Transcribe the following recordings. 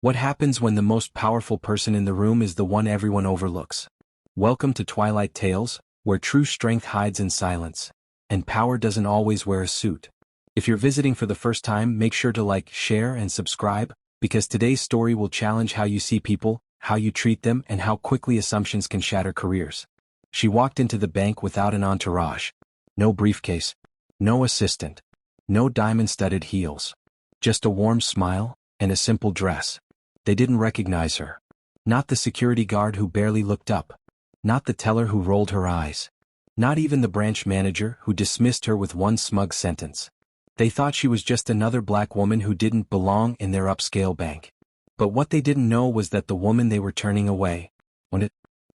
What happens when the most powerful person in the room is the one everyone overlooks? Welcome to Twilight Tales, where true strength hides in silence, and power doesn't always wear a suit. If you're visiting for the first time, make sure to like, share, and subscribe, because today's story will challenge how you see people, how you treat them, and how quickly assumptions can shatter careers. She walked into the bank without an entourage. No briefcase. No assistant. No diamond-studded heels. Just a warm smile, and a simple dress. They didn't recognize her. Not the security guard who barely looked up. Not the teller who rolled her eyes. Not even the branch manager who dismissed her with one smug sentence. They thought she was just another black woman who didn't belong in their upscale bank. But what they didn't know was that the woman they were turning away,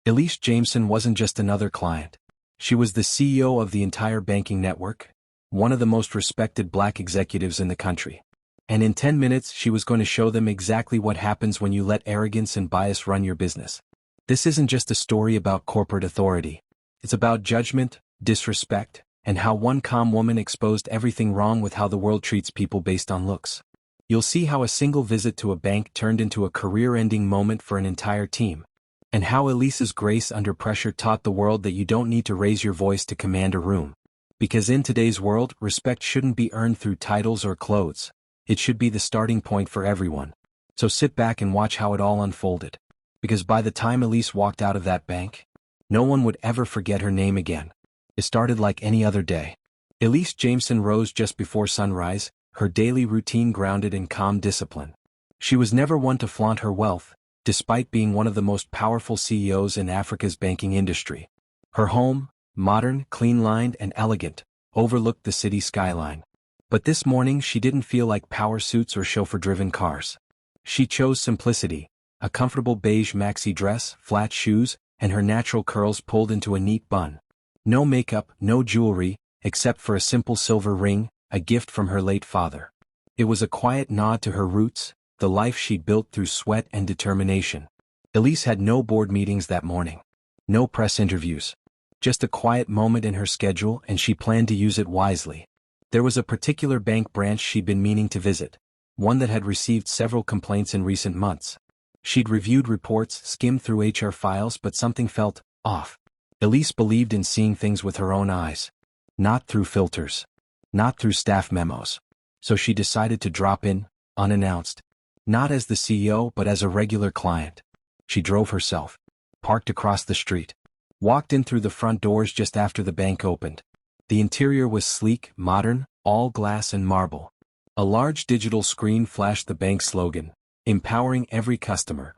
Elise Jameson, wasn't just another client. She was the CEO of the entire banking network, one of the most respected black executives in the country. And in 10 minutes she was going to show them exactly what happens when you let arrogance and bias run your business. This isn't just a story about corporate authority. It's about judgment, disrespect, and how one calm woman exposed everything wrong with how the world treats people based on looks. You'll see how a single visit to a bank turned into a career-ending moment for an entire team, and how Elise's grace under pressure taught the world that you don't need to raise your voice to command a room. Because in today's world, respect shouldn't be earned through titles or clothes. It should be the starting point for everyone. So sit back and watch how it all unfolded. Because by the time Elise walked out of that bank, no one would ever forget her name again. It started like any other day. Elise Jameson rose just before sunrise, her daily routine grounded in calm discipline. She was never one to flaunt her wealth, despite being one of the most powerful CEOs in Africa's banking industry. Her home, modern, clean-lined, and elegant, overlooked the city skyline. But this morning she didn't feel like power suits or chauffeur-driven cars. She chose simplicity, a comfortable beige maxi dress, flat shoes, and her natural curls pulled into a neat bun. No makeup, no jewelry, except for a simple silver ring, a gift from her late father. It was a quiet nod to her roots, the life she'd built through sweat and determination. Elise had no board meetings that morning. No press interviews. Just a quiet moment in her schedule, and she planned to use it wisely. There was a particular bank branch she'd been meaning to visit, one that had received several complaints in recent months. She'd reviewed reports, skimmed through HR files, but something felt off. Elise believed in seeing things with her own eyes. Not through filters. Not through staff memos. So she decided to drop in, unannounced. Not as the CEO, but as a regular client. She drove herself. Parked across the street. Walked in through the front doors just after the bank opened. The interior was sleek, modern, all glass and marble. A large digital screen flashed the bank's slogan, empowering every customer.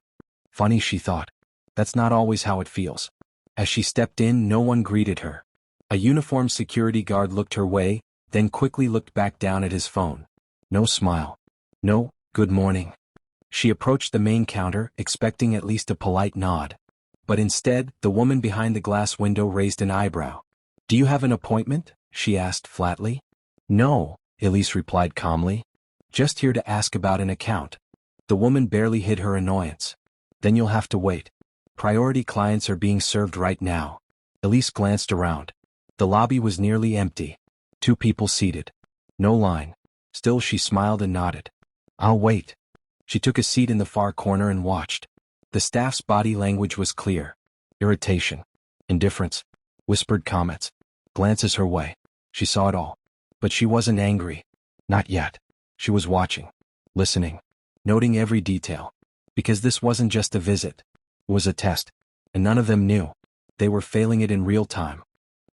Funny, she thought. That's not always how it feels. As she stepped in, no one greeted her. A uniformed security guard looked her way, then quickly looked back down at his phone. No smile. No, good morning. She approached the main counter, expecting at least a polite nod. But instead, the woman behind the glass window raised an eyebrow. "Do you have an appointment?" she asked flatly. "No," Elise replied calmly. "Just here to ask about an account." The woman barely hid her annoyance. "Then you'll have to wait. Priority clients are being served right now." Elise glanced around. The lobby was nearly empty. 2 people seated. No line. Still she smiled and nodded. "I'll wait." She took a seat in the far corner and watched. The staff's body language was clear. Irritation. Indifference. Whispered comments. Glances her way. She saw it all. But she wasn't angry. Not yet. She was watching. Listening. Noting every detail. Because this wasn't just a visit. It was a test. And none of them knew. They were failing it in real time.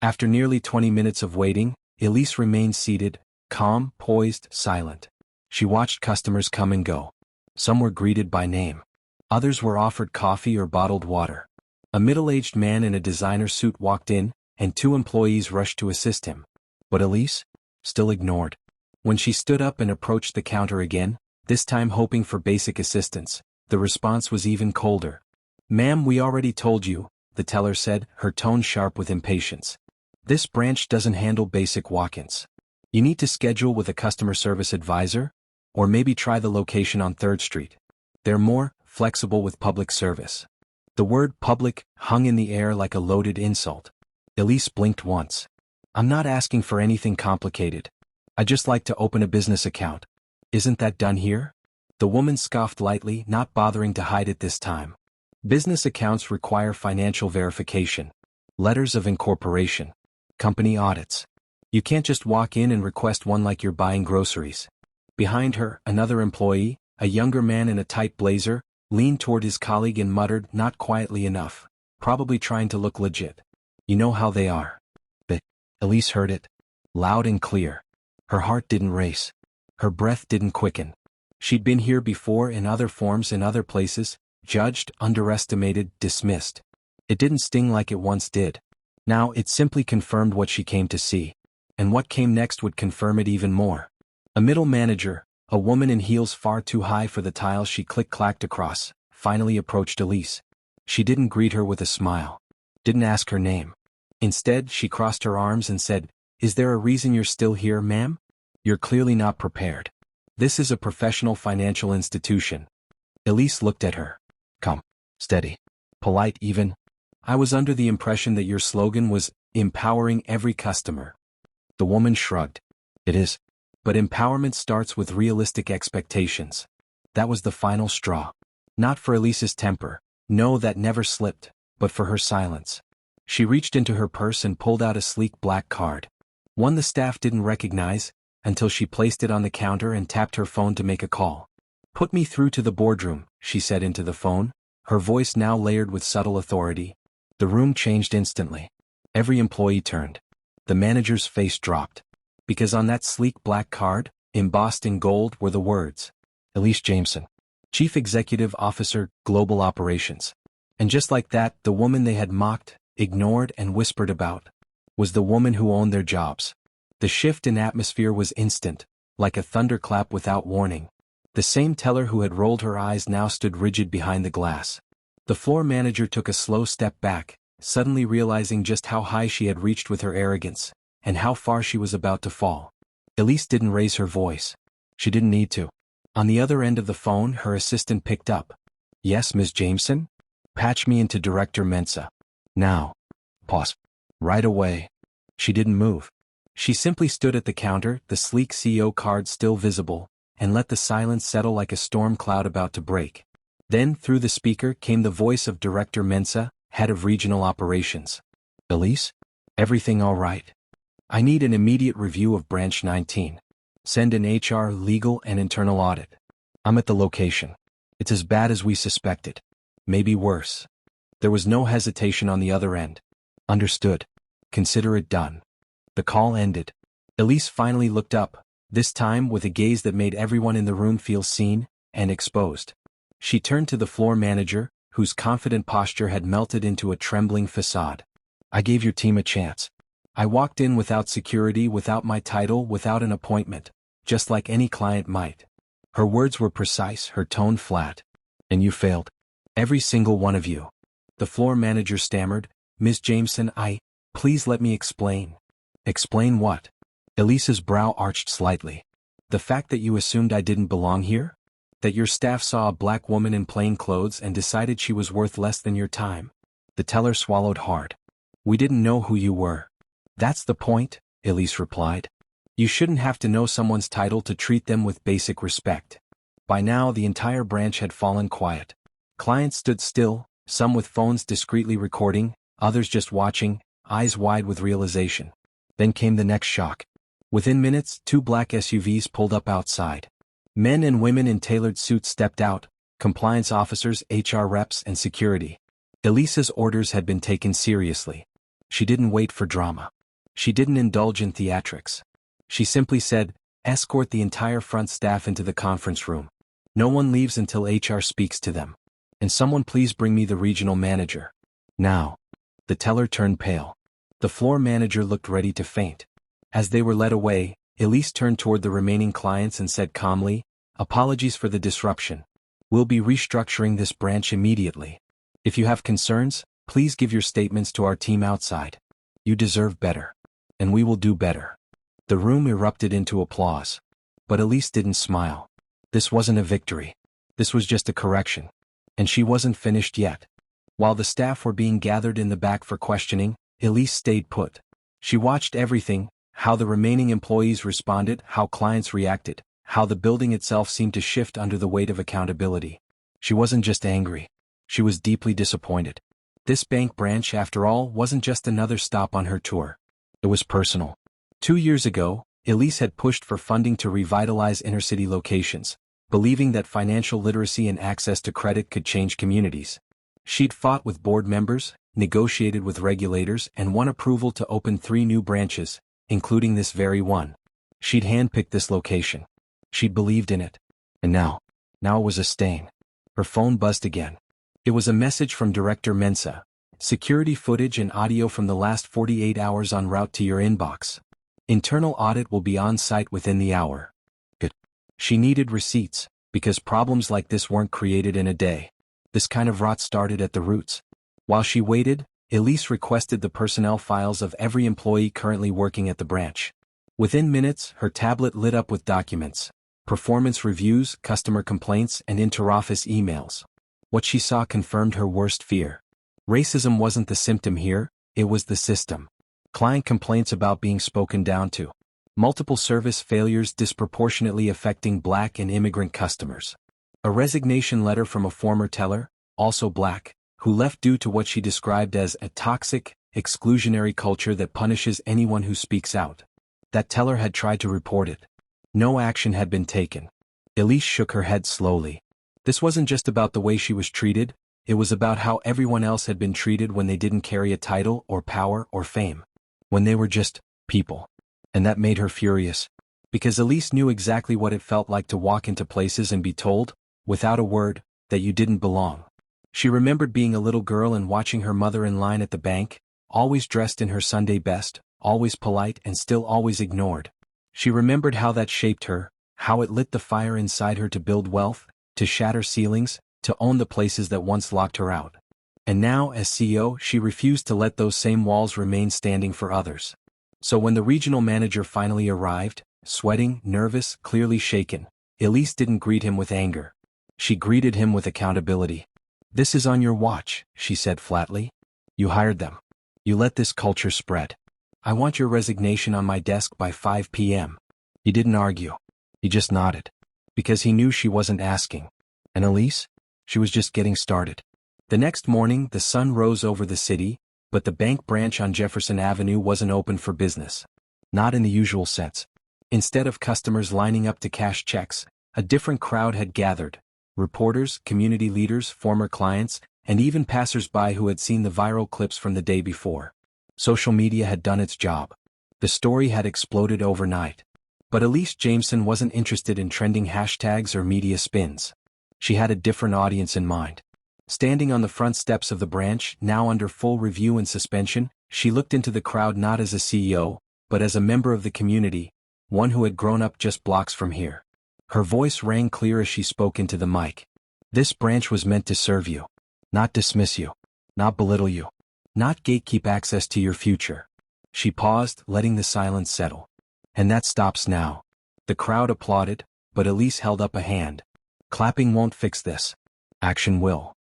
After nearly 20 minutes of waiting, Elise remained seated, calm, poised, silent. She watched customers come and go. Some were greeted by name. Others were offered coffee or bottled water. A middle-aged man in a designer suit walked in, and 2 employees rushed to assist him. But Elise? Still ignored. When she stood up and approached the counter again, this time hoping for basic assistance, the response was even colder. "Ma'am, we already told you," the teller said, her tone sharp with impatience. "This branch doesn't handle basic walk-ins. You need to schedule with a customer service advisor, or maybe try the location on 3rd Street. They're more flexible with public service." The word public hung in the air like a loaded insult. Elise blinked once. "I'm not asking for anything complicated. I'd just like to open a business account. Isn't that done here?" The woman scoffed lightly, not bothering to hide it this time. Business accounts require financial verification, letters of incorporation, company audits. You can't just walk in and request one like you're buying groceries. Behind her, another employee, a younger man in a tight blazer, leaned toward his colleague and muttered, not quietly enough, probably trying to look legit. You know how they are. But Elise heard it, loud and clear. Her heart didn't race. Her breath didn't quicken. She'd been here before in other forms in other places, judged, underestimated, dismissed. It didn't sting like it once did. Now it simply confirmed what she came to see. And what came next would confirm it even more. A middle manager, a woman in heels far too high for the tiles she click-clacked across, finally approached Elise. She didn't greet her with a smile. Didn't ask her name. Instead, she crossed her arms and said, "Is there a reason you're still here, ma'am? You're clearly not prepared. This is a professional financial institution." Elise looked at her. Calm, steady, polite even. "I was under the impression that your slogan was, empowering every customer." The woman shrugged. "It is. But empowerment starts with realistic expectations." That was the final straw. Not for Elise's temper. No, that never slipped, but for her silence. She reached into her purse and pulled out a sleek black card. One the staff didn't recognize, until she placed it on the counter and tapped her phone to make a call. "Put me through to the boardroom," she said into the phone, her voice now layered with subtle authority. The room changed instantly. Every employee turned. The manager's face dropped. Because on that sleek black card, embossed in gold, were the words, Elise Jameson, Chief Executive Officer, Global Operations. And just like that, the woman they had mocked, ignored, and whispered about was the woman who owned their jobs. The shift in atmosphere was instant, like a thunderclap without warning. The same teller who had rolled her eyes now stood rigid behind the glass. The floor manager took a slow step back, suddenly realizing just how high she had reached with her arrogance, and how far she was about to fall. Elise didn't raise her voice. She didn't need to. On the other end of the phone, her assistant picked up. "Yes, Ms. Jameson? Patch me into Director Mensah. Now." Pause. "Right away." She didn't move. She simply stood at the counter, the sleek CEO card still visible, and let the silence settle like a storm cloud about to break. Then, through the speaker, came the voice of Director Mensah, head of regional operations. "Elise? Everything all right? I need an immediate review of Branch 19. Send an HR, legal, and internal audit. I'm at the location. It's as bad as we suspected. Maybe worse." There was no hesitation on the other end. "Understood. Consider it done." The call ended. Elise finally looked up, this time with a gaze that made everyone in the room feel seen and exposed. She turned to the floor manager, whose confident posture had melted into a trembling facade. "I gave your team a chance. I walked in without security, without my title, without an appointment, just like any client might." Her words were precise, her tone flat. "And you failed. Every single one of you." The floor manager stammered, "Ms. Jameson, please let me explain." "Explain what?" Elise's brow arched slightly. "The fact that you assumed I didn't belong here? That your staff saw a black woman in plain clothes and decided she was worth less than your time?" The teller swallowed hard. "We didn't know who you were." "That's the point," Elise replied. "You shouldn't have to know someone's title to treat them with basic respect." By now the entire branch had fallen quiet. Clients stood still, some with phones discreetly recording, others just watching, eyes wide with realization. Then came the next shock. Within minutes, 2 black SUVs pulled up outside. Men and women in tailored suits stepped out, compliance officers, HR reps, and security. Elise's orders had been taken seriously. She didn't wait for drama. She didn't indulge in theatrics. She simply said, "Escort the entire front staff into the conference room. No one leaves until HR speaks to them. And someone please bring me the regional manager. Now." The teller turned pale. The floor manager looked ready to faint. As they were led away, Elise turned toward the remaining clients and said calmly, "Apologies for the disruption. We'll be restructuring this branch immediately. If you have concerns, please give your statements to our team outside. You deserve better. And we will do better." The room erupted into applause. But Elise didn't smile. This wasn't a victory. This was just a correction. And she wasn't finished yet. While the staff were being gathered in the back for questioning, Elise stayed put. She watched everything, how the remaining employees responded, how clients reacted, how the building itself seemed to shift under the weight of accountability. She wasn't just angry. She was deeply disappointed. This bank branch, after all, wasn't just another stop on her tour. It was personal. 2 years ago, Elise had pushed for funding to revitalize inner-city locations, believing that financial literacy and access to credit could change communities. She'd fought with board members, negotiated with regulators, and won approval to open 3 new branches, including this very one. She'd handpicked this location. She'd believed in it. And now it was a stain. Her phone buzzed again. It was a message from Director Mensah. Security footage and audio from the last 48 hours en route to your inbox. Internal audit will be on site within the hour. Good. She needed receipts, because problems like this weren't created in a day. This kind of rot started at the roots. While she waited, Elise requested the personnel files of every employee currently working at the branch. Within minutes, her tablet lit up with documents, performance reviews, customer complaints, and interoffice emails. What she saw confirmed her worst fear. Racism wasn't the symptom here, it was the system. Client complaints about being spoken down to. Multiple service failures disproportionately affecting Black and immigrant customers. A resignation letter from a former teller, also Black, who left due to what she described as a toxic, exclusionary culture that punishes anyone who speaks out. That teller had tried to report it. No action had been taken. Elise shook her head slowly. This wasn't just about the way she was treated, it was about how everyone else had been treated when they didn't carry a title or power or fame. When they were just people. And that made her furious. Because Elise knew exactly what it felt like to walk into places and be told, without a word, that you didn't belong. She remembered being a little girl and watching her mother in line at the bank, always dressed in her Sunday best, always polite and still always ignored. She remembered how that shaped her, how it lit the fire inside her to build wealth, to shatter ceilings, to own the places that once locked her out. And now, as CEO, she refused to let those same walls remain standing for others. So when the regional manager finally arrived, sweating, nervous, clearly shaken, Elise didn't greet him with anger. She greeted him with accountability. "This is on your watch," she said flatly. "You hired them. You let this culture spread. I want your resignation on my desk by 5 p.m. He didn't argue. He just nodded. Because he knew she wasn't asking. And Elise? She was just getting started. The next morning, the sun rose over the city, but the bank branch on Jefferson Avenue wasn't open for business. Not in the usual sense. Instead of customers lining up to cash checks, a different crowd had gathered. Reporters, community leaders, former clients, and even passers-by who had seen the viral clips from the day before. Social media had done its job. The story had exploded overnight. But Elise Jameson wasn't interested in trending hashtags or media spins. She had a different audience in mind. Standing on the front steps of the branch, now under full review and suspension, she looked into the crowd not as a CEO, but as a member of the community, one who had grown up just blocks from here. Her voice rang clear as she spoke into the mic. This branch was meant to serve you. Not dismiss you. Not belittle you. Not gatekeep access to your future. She paused, letting the silence settle. And that stops now. The crowd applauded, but Elise held up a hand. Clapping won't fix this. Action will.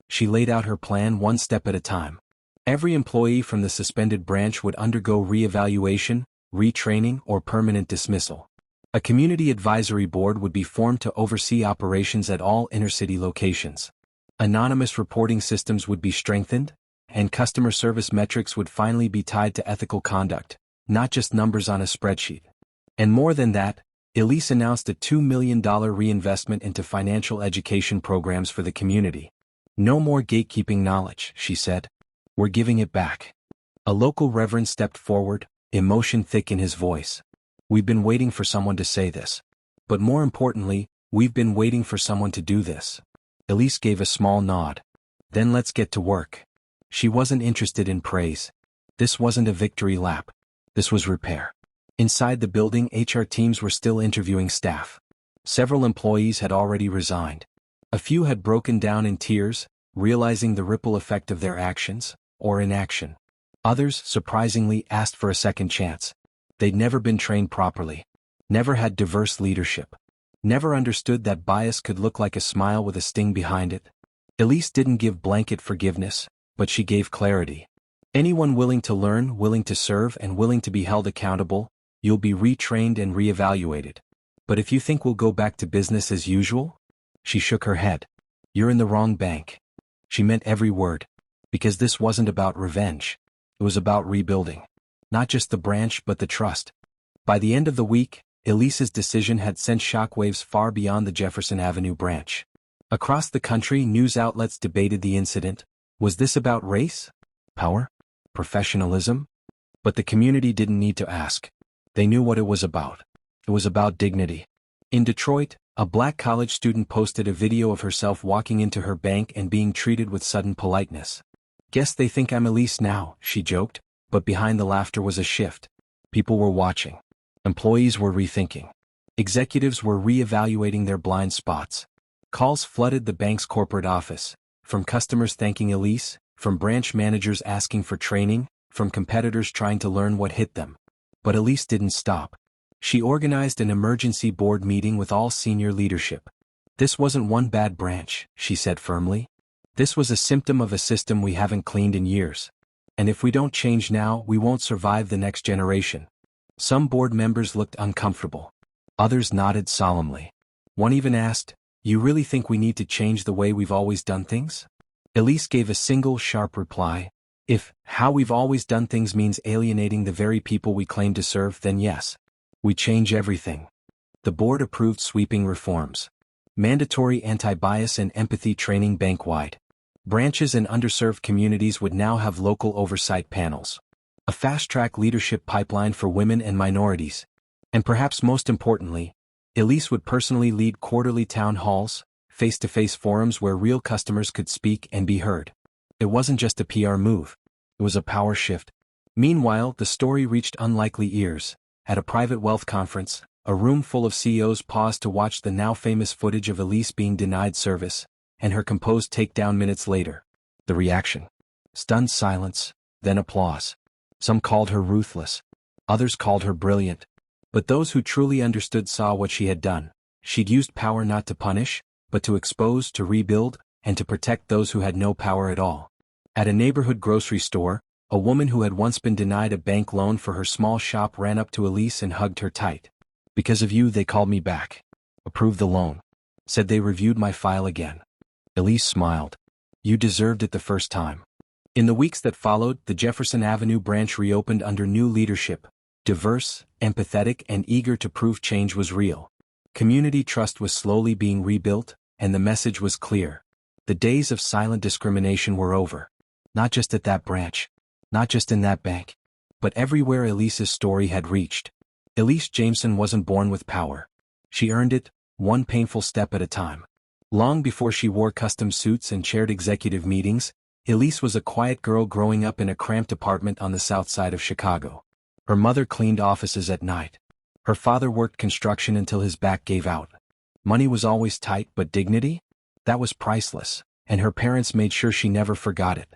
She laid out her plan one step at a time. Every employee from the suspended branch would undergo re-evaluation, retraining, or permanent dismissal. A community advisory board would be formed to oversee operations at all inner-city locations. Anonymous reporting systems would be strengthened, and customer service metrics would finally be tied to ethical conduct, not just numbers on a spreadsheet. And more than that, Elise announced a $2 million reinvestment into financial education programs for the community. No more gatekeeping knowledge, she said. We're giving it back. A local reverend stepped forward, emotion thick in his voice. We've been waiting for someone to say this. But more importantly, we've been waiting for someone to do this. Elise gave a small nod. Then let's get to work. She wasn't interested in praise. This wasn't a victory lap. This was repair. Inside the building, HR teams were still interviewing staff. Several employees had already resigned. A few had broken down in tears, realizing the ripple effect of their actions, or inaction. Others, surprisingly, asked for a second chance. They'd never been trained properly. Never had diverse leadership. Never understood that bias could look like a smile with a sting behind it. Elise didn't give blanket forgiveness, but she gave clarity. Anyone willing to learn, willing to serve, and willing to be held accountable, you'll be retrained and reevaluated. But if you think we'll go back to business as usual? She shook her head. You're in the wrong bank. She meant every word. Because this wasn't about revenge. It was about rebuilding. Not just the branch but the trust. By the end of the week, Elise's decision had sent shockwaves far beyond the Jefferson Avenue branch. Across the country, news outlets debated the incident. Was this about race? Power? Professionalism? But the community didn't need to ask. They knew what it was about. It was about dignity. In Detroit, a black college student posted a video of herself walking into her bank and being treated with sudden politeness. Guess they think I'm Elise now, she joked, but behind the laughter was a shift. People were watching. Employees were rethinking. Executives were re-evaluating their blind spots. Calls flooded the bank's corporate office, from customers thanking Elise, from branch managers asking for training, from competitors trying to learn what hit them. But Elise didn't stop. She organized an emergency board meeting with all senior leadership. This wasn't one bad branch, she said firmly. This was a symptom of a system we haven't cleaned in years. And if we don't change now, we won't survive the next generation. Some board members looked uncomfortable. Others nodded solemnly. One even asked, "You really think we need to change the way we've always done things?" Elise gave a single sharp reply. If how we've always done things means alienating the very people we claim to serve, then yes. We change everything. The board approved sweeping reforms. Mandatory anti-bias and empathy training bank-wide. Branches and underserved communities would now have local oversight panels. A fast-track leadership pipeline for women and minorities. And perhaps most importantly, Elise would personally lead quarterly town halls, face-to-face forums where real customers could speak and be heard. It wasn't just a PR move. It was a power shift. Meanwhile, the story reached unlikely ears. At a private wealth conference, a room full of CEOs paused to watch the now famous footage of Elise being denied service, and her composed takedown minutes later. The reaction. Stunned silence, then applause. Some called her ruthless. Others called her brilliant. But those who truly understood saw what she had done. She'd used power not to punish, but to expose, to rebuild, and to protect those who had no power at all. At a neighborhood grocery store, a woman who had once been denied a bank loan for her small shop ran up to Elise and hugged her tight. "Because of you, they called me back. Approved the loan. Said they reviewed my file again." Elise smiled. "You deserved it the first time." In the weeks that followed, the Jefferson Avenue branch reopened under new leadership. Diverse, empathetic, and eager to prove change was real. Community trust was slowly being rebuilt, and the message was clear. The days of silent discrimination were over. Not just at that branch. Not just in that bank. But everywhere Elise's story had reached. Elise Jameson wasn't born with power. She earned it, one painful step at a time. Long before she wore custom suits and chaired executive meetings, Elise was a quiet girl growing up in a cramped apartment on the south side of Chicago. Her mother cleaned offices at night. Her father worked construction until his back gave out. Money was always tight, but dignity? That was priceless, and her parents made sure she never forgot it.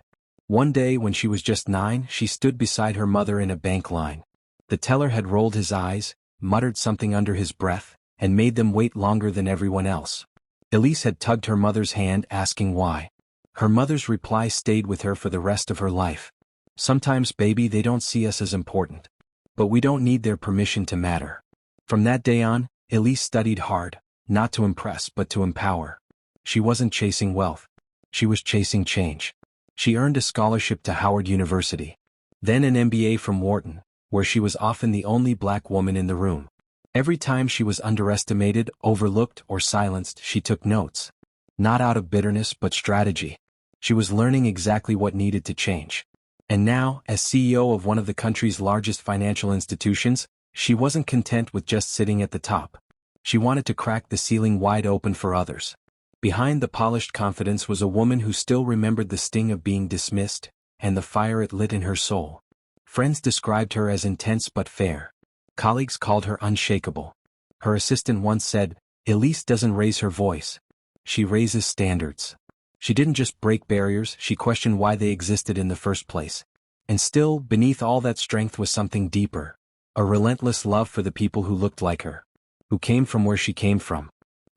One day when she was just 9, she stood beside her mother in a bank line. The teller had rolled his eyes, muttered something under his breath, and made them wait longer than everyone else. Elise had tugged her mother's hand, asking why. Her mother's reply stayed with her for the rest of her life. "Sometimes, baby, they don't see us as important. But we don't need their permission to matter." From that day on, Elise studied hard, not to impress but to empower. She wasn't chasing wealth. She was chasing change. She earned a scholarship to Howard University. Then an MBA from Wharton, where she was often the only black woman in the room. Every time she was underestimated, overlooked, or silenced, she took notes. Not out of bitterness but strategy. She was learning exactly what needed to change. And now, as CEO of one of the country's largest financial institutions, she wasn't content with just sitting at the top. She wanted to crack the ceiling wide open for others. Behind the polished confidence was a woman who still remembered the sting of being dismissed, and the fire it lit in her soul. Friends described her as intense but fair. Colleagues called her unshakable. Her assistant once said, "Elise doesn't raise her voice. She raises standards." She didn't just break barriers, she questioned why they existed in the first place. And still, beneath all that strength was something deeper. A relentless love for the people who looked like her. Who came from where she came from.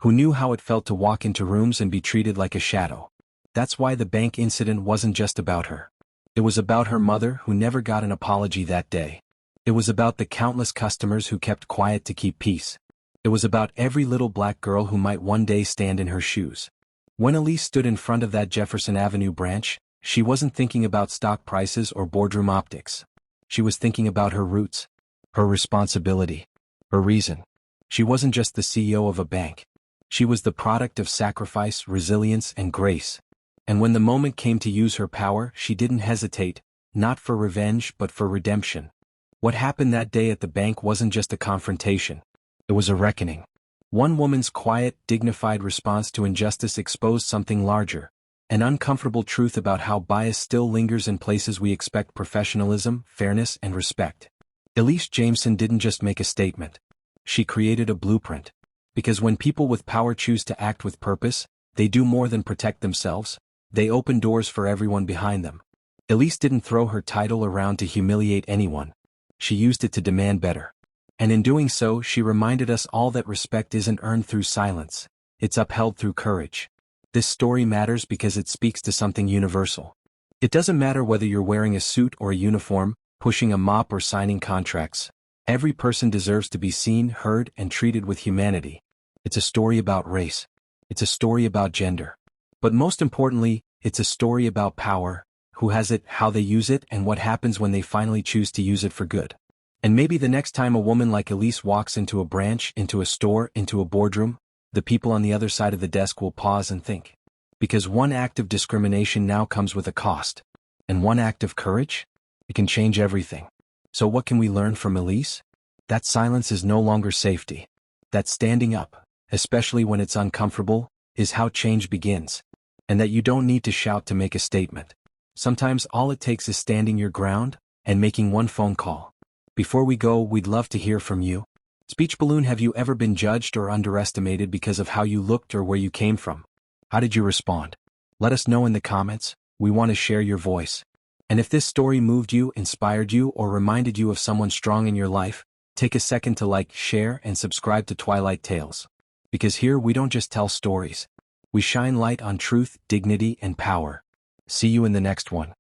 Who knew how it felt to walk into rooms and be treated like a shadow. That's why the bank incident wasn't just about her. It was about her mother, who never got an apology that day. It was about the countless customers who kept quiet to keep peace. It was about every little black girl who might one day stand in her shoes. When Elise stood in front of that Jefferson Avenue branch, she wasn't thinking about stock prices or boardroom optics. She was thinking about her roots, her responsibility, her reason. She wasn't just the CEO of a bank. She was the product of sacrifice, resilience, and grace. And when the moment came to use her power, she didn't hesitate, not for revenge but for redemption. What happened that day at the bank wasn't just a confrontation. It was a reckoning. One woman's quiet, dignified response to injustice exposed something larger, an uncomfortable truth about how bias still lingers in places we expect professionalism, fairness, and respect. Elise Jameson didn't just make a statement. She created a blueprint. Because when people with power choose to act with purpose, they do more than protect themselves. They open doors for everyone behind them. Elise didn't throw her title around to humiliate anyone. She used it to demand better. And in doing so, she reminded us all that respect isn't earned through silence. It's upheld through courage. This story matters because it speaks to something universal. It doesn't matter whether you're wearing a suit or a uniform, pushing a mop or signing contracts. Every person deserves to be seen, heard, and treated with humanity. It's a story about race. It's a story about gender. But most importantly, it's a story about power, who has it, how they use it, and what happens when they finally choose to use it for good. And maybe the next time a woman like Elise walks into a branch, into a store, into a boardroom, the people on the other side of the desk will pause and think. Because one act of discrimination now comes with a cost. And one act of courage? It can change everything. So what can we learn from Elise? That silence is no longer safety. That standing up, especially when it's uncomfortable, is how change begins. And that you don't need to shout to make a statement. Sometimes all it takes is standing your ground and making one phone call. Before we go, we'd love to hear from you. Speech Balloon, have you ever been judged or underestimated because of how you looked or where you came from? How did you respond? Let us know in the comments. We want to share your voice. And if this story moved you, inspired you, or reminded you of someone strong in your life, take a second to like, share, and subscribe to Twilight Tales. Because here we don't just tell stories. We shine light on truth, dignity, and power. See you in the next one.